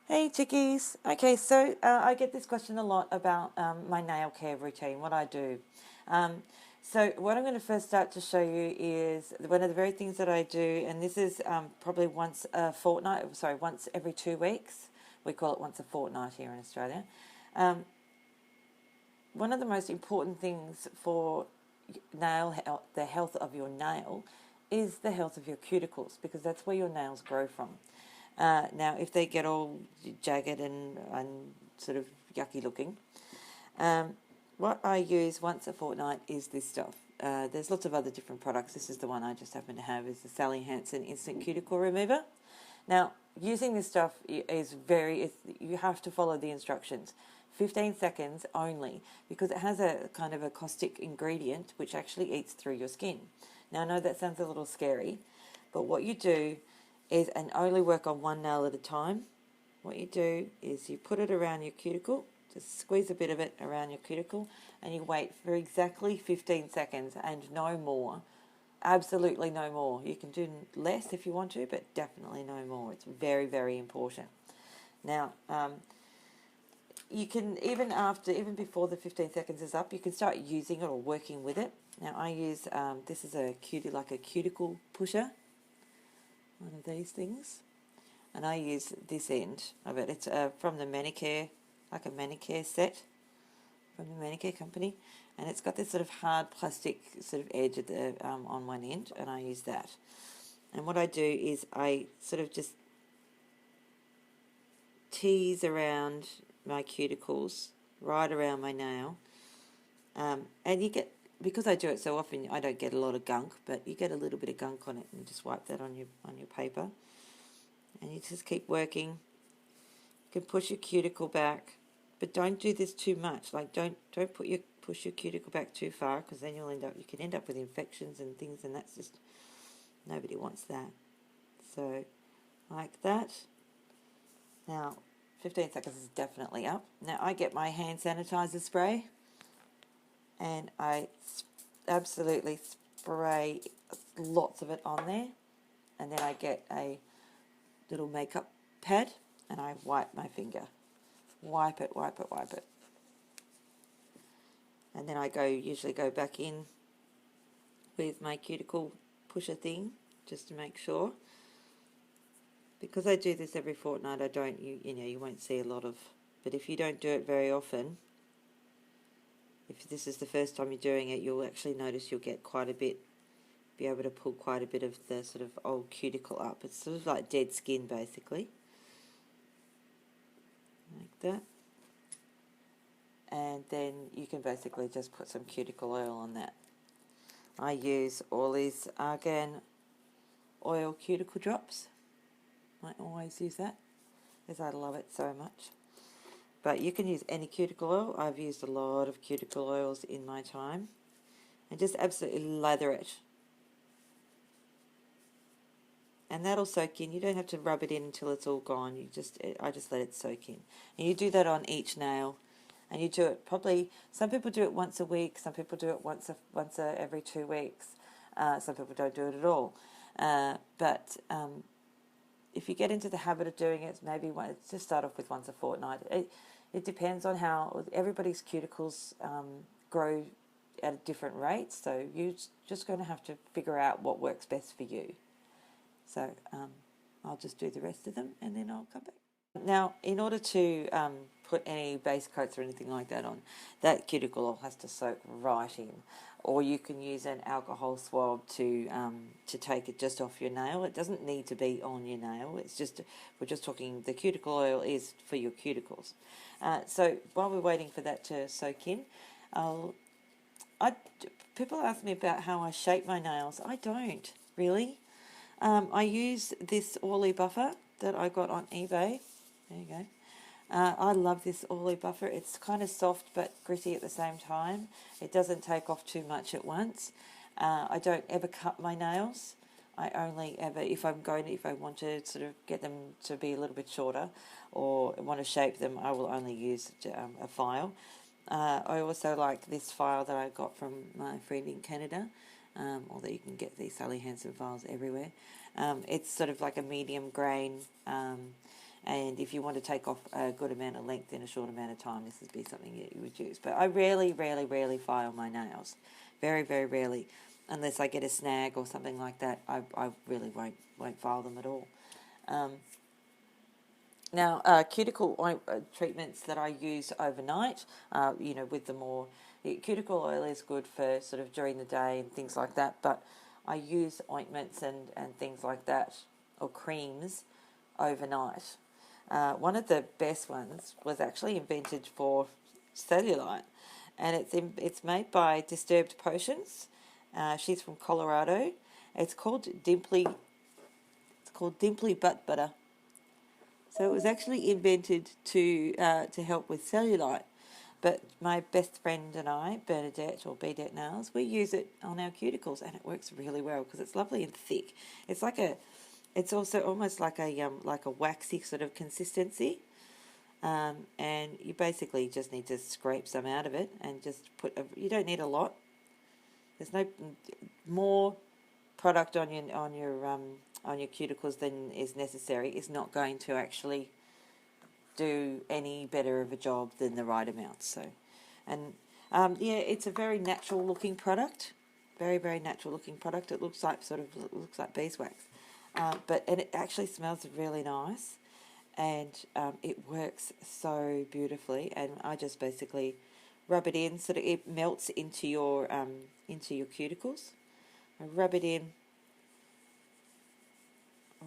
Hey chickies. Okay, so I get this question a lot about my nail care routine, what I do. Um, so what I'm going to first start to show you is one of the very things that I do, and this is probably once a fortnight, sorry, once every 2 weeks. We call it once a fortnight here in Australia. Um, One of the most important things for nail health, the health of your nail, is the health of your cuticles, because that's where your nails grow from. Now, if they get all jagged and sort of yucky looking, um, what I use once a fortnight is this stuff. There's lots of other different products. This is the one I just happen to have, is the Sally Hansen Instant Cuticle Remover. Now, using this stuff is you have to follow the instructions. 15 seconds only, because it has a kind of a caustic ingredient which actually eats through your skin. Now, I know that sounds a little scary, but what you do is, and only work on one nail at a time, what you do is you put it around your cuticle, just squeeze a bit of it around your cuticle, and you wait for exactly 15 seconds and no more. Absolutely no more. You can do less if you want to, but definitely no more. It's very, very important. Now, you can, even before the 15 seconds is up, you can start using it or working with it. Now, I use, this is like a cuticle pusher, one of these things. And I use this end of it. It's from the Manicare, like a Manicare set from the Manicare company. And it's got this sort of hard plastic sort of edge at the on one end, and I use that. And what I do is I sort of just tease around my cuticles, right around my nail. And you get, because I do it so often, I don't get a lot of gunk, but you get a little bit of gunk on it, and just wipe that on your paper. And you just keep working. You can push your cuticle back, but don't do this too much. Like don't push your cuticle back too far, because then you can end up with infections and things, and that's just, nobody wants that. So like that. Now, 15 seconds is definitely up. Now I get my hand sanitizer spray, and I absolutely spray lots of it on there, and then I get a little makeup pad and I wipe my finger. Wipe it, wipe it, wipe it. And then I usually go back in with my cuticle pusher thing, just to make sure. Because I do this every fortnight, you won't see a lot of, but if you don't do it very often, if this is the first time you're doing it, you'll actually notice you'll get quite a bit, be able to pull quite a bit of the sort of old cuticle up. It's sort of like dead skin, basically. Like that. And then you can basically just put some cuticle oil on that. I use all these argan oil cuticle drops. I always use that, because I love it so much. But you can use any cuticle oil. I've used a lot of cuticle oils in my time. And just absolutely lather it. And that'll soak in. You don't have to rub it in until it's all gone. I just let it soak in. And you do that on each nail. And you do it probably, some people do it once a week, some people do it once every 2 weeks. Some people don't do it at all. But if you get into the habit of doing it, maybe just start off with once a fortnight. It depends on how everybody's cuticles grow at different rates, so you're just going to have to figure out what works best for you. So I'll just do the rest of them, and then I'll come back. Now, in order to put any base coats or anything like that on, that cuticle oil has to soak right in. Or you can use an alcohol swab to take it just off your nail. It doesn't need to be on your nail. We're just talking, the cuticle oil is for your cuticles. So while we're waiting for that to soak in, people ask me about how I shape my nails. I don't really. I use this oily buffer that I got on eBay. There you go. I love this oily buffer. It's kind of soft but gritty at the same time. It doesn't take off too much at once. I don't ever cut my nails. I only ever, if I want to sort of get them to be a little bit shorter or want to shape them, I will only use a file. I also like this file that I got from my friend in Canada, although you can get these Sally Hansen files everywhere. It's sort of like a medium grain. And if you want to take off a good amount of length in a short amount of time, this would be something that you would use. But I rarely file my nails. Very, very rarely. Unless I get a snag or something like that, I really won't file them at all. Now, cuticle treatments that I use overnight, with the more... Cuticle oil is good for sort of during the day and things like that, but I use ointments and things like that, or creams, overnight. One of the best ones was actually invented for cellulite, and it's made by Disturbed Potions. She's from Colorado. It's called Dimply Butt Butter. So it was actually invented to help with cellulite. But my best friend and I, Bernadette, or BDet Nails, we use it on our cuticles, and it works really well because it's lovely and thick. It's also almost like a waxy sort of consistency, and you basically just need to scrape some out of it and just you don't need a lot. There's no more product on your cuticles than is necessary is not going to actually do any better of a job than the right amount. So, and it's a very natural looking product, very, very natural looking product. It looks like beeswax, and it actually smells really nice, and it works so beautifully. And I just basically rub it in so that it melts into your cuticles. I rub it in,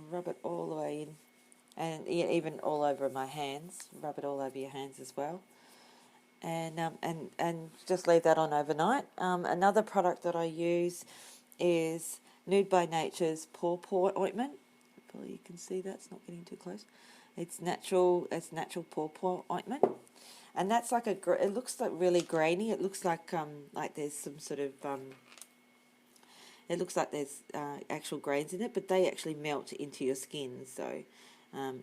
rub it all the way in. And even all over my hands, rub it all over your hands as well, and just leave that on overnight. Another product that I use is Nude by Nature's Paw ointment. Hopefully you can see that, it's not getting too close. It's natural paw ointment, and that's like it looks like really grainy. It looks like there's some sort of it looks like there's actual grains in it, but they actually melt into your skin. So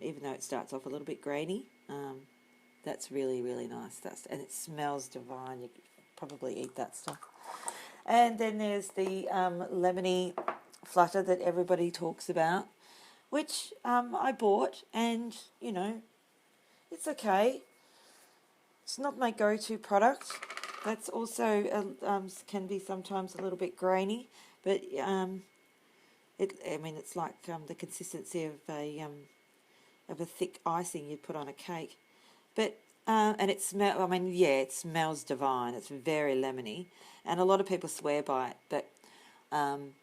even though it starts off a little bit grainy, that's really, really nice. And it smells divine. You could probably eat that stuff. And then there's the lemony flutter that everybody talks about, which I bought, and it's okay. It's not my go-to product. That's also can be sometimes a little bit grainy, but it's like the consistency of a thick icing you'd put on a cake. But and it smells divine. It's very lemony, and a lot of people swear by it. But I'm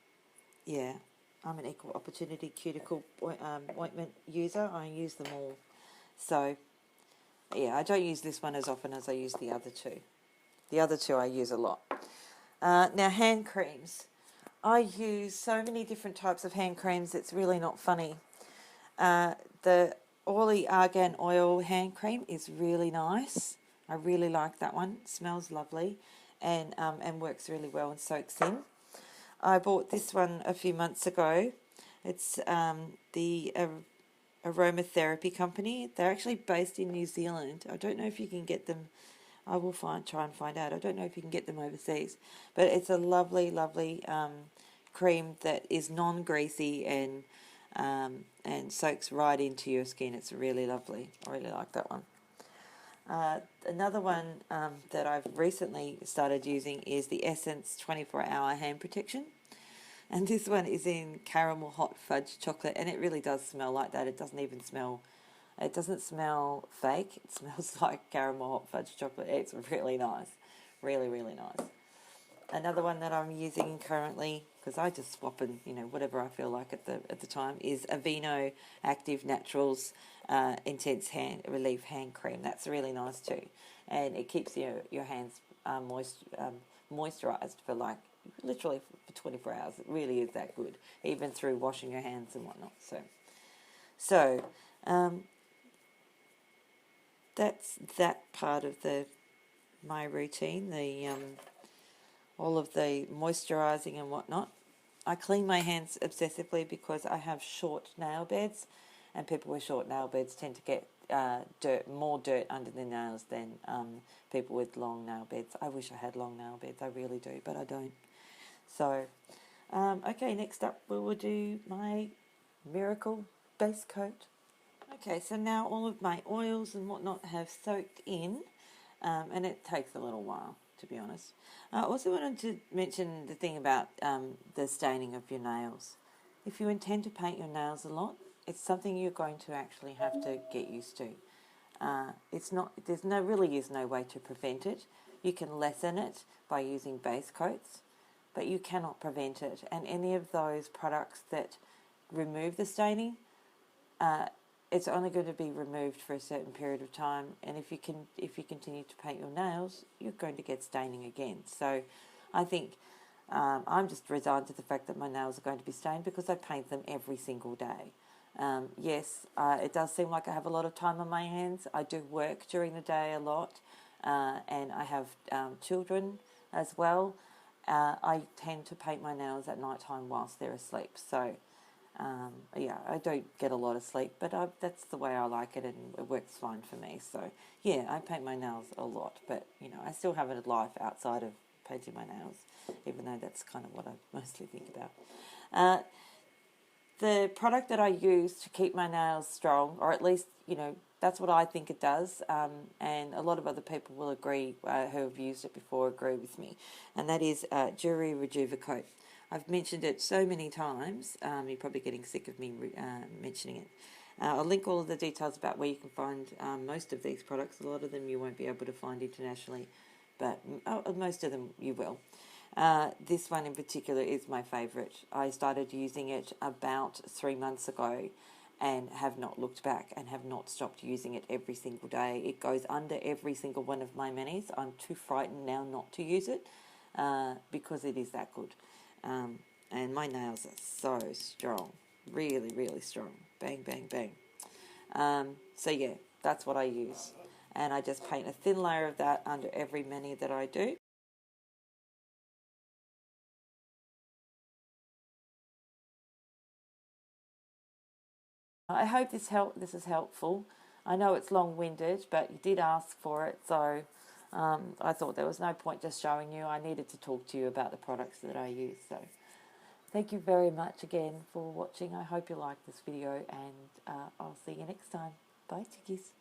an equal opportunity cuticle ointment user. I use them all. So I don't use this one as often as I use the other two. The other two I use a lot. Now, hand creams. I use so many different types of hand creams, it's really not funny. The Orly Argan Oil hand cream is really nice. I really like that one. It smells lovely and works really well and soaks in. I bought this one a few months ago. It's the Aromatherapy Company. They're actually based in New Zealand. I don't know if you can get them. I will try and find out. I don't know if you can get them overseas. But it's a lovely, lovely cream that is non-greasy and soaks right into your skin. It's really lovely. I really like that one. Another one that I've recently started using is the Essence 24-Hour Hand Protection. And this one is in caramel hot fudge chocolate, and it really does smell like that. It doesn't smell fake. It smells like caramel hot fudge chocolate. It's really nice. Really, really nice. Another one that I'm using currently, because I just swap and whatever I feel like at the time, is Aveeno Active Naturals Intense Hand Relief Hand Cream. That's really nice too, and it keeps your hands moisturized for literally for 24 hours. It really is that good, even through washing your hands and whatnot. So that's that part of my routine. All of the moisturising and whatnot. I clean my hands obsessively because I have short nail beds, and people with short nail beds tend to get more dirt under their nails than people with long nail beds. I wish I had long nail beds, I really do, but I don't. So, okay, next up we will do my Miracle Base Coat. Okay, so now all of my oils and whatnot have soaked in, and it takes a little while, to be honest. I also wanted to mention the thing about the staining of your nails. If you intend to paint your nails a lot, it's something you're going to actually have to get used to. It's not. Really is no way to prevent it. You can lessen it by using base coats, but you cannot prevent it. And any of those products that remove the staining, uh, it's only going to be removed for a certain period of time. And if you continue to paint your nails, you're going to get staining again. So, I think I'm just resigned to the fact that my nails are going to be stained because I paint them every single day. Yes, it does seem like I have a lot of time on my hands. I do work during the day a lot, and I have children as well. I tend to paint my nails at night time whilst they're asleep. So, yeah, I don't get a lot of sleep, but that's the way I like it, and it works fine for me. So, yeah, I paint my nails a lot, but I still have a life outside of painting my nails, even though that's kind of what I mostly think about. The product that I use to keep my nails strong, or at least, that's what I think it does, and a lot of other people will agree, who have used it before, agree with me, and that is Jewelry Rejuvicoat. I've mentioned it so many times, you're probably getting sick of me mentioning it. I'll link all of the details about where you can find most of these products. A lot of them you won't be able to find internationally, but most of them you will. This one in particular is my favourite. I started using it about 3 months ago and have not looked back and have not stopped using it every single day. It goes under every single one of my manis. I'm too frightened now not to use it because it is that good. And my nails are so strong. Really, really strong. Bang, bang, bang. So yeah, that's what I use. And I just paint a thin layer of that under every mani that I do. I hope this is helpful. I know it's long-winded, but you did ask for it, so I thought there was no point just showing you. I needed to talk to you about the products that I use. So thank you very much again for watching. I hope you liked this video, and I'll see you next time. Bye, chickies.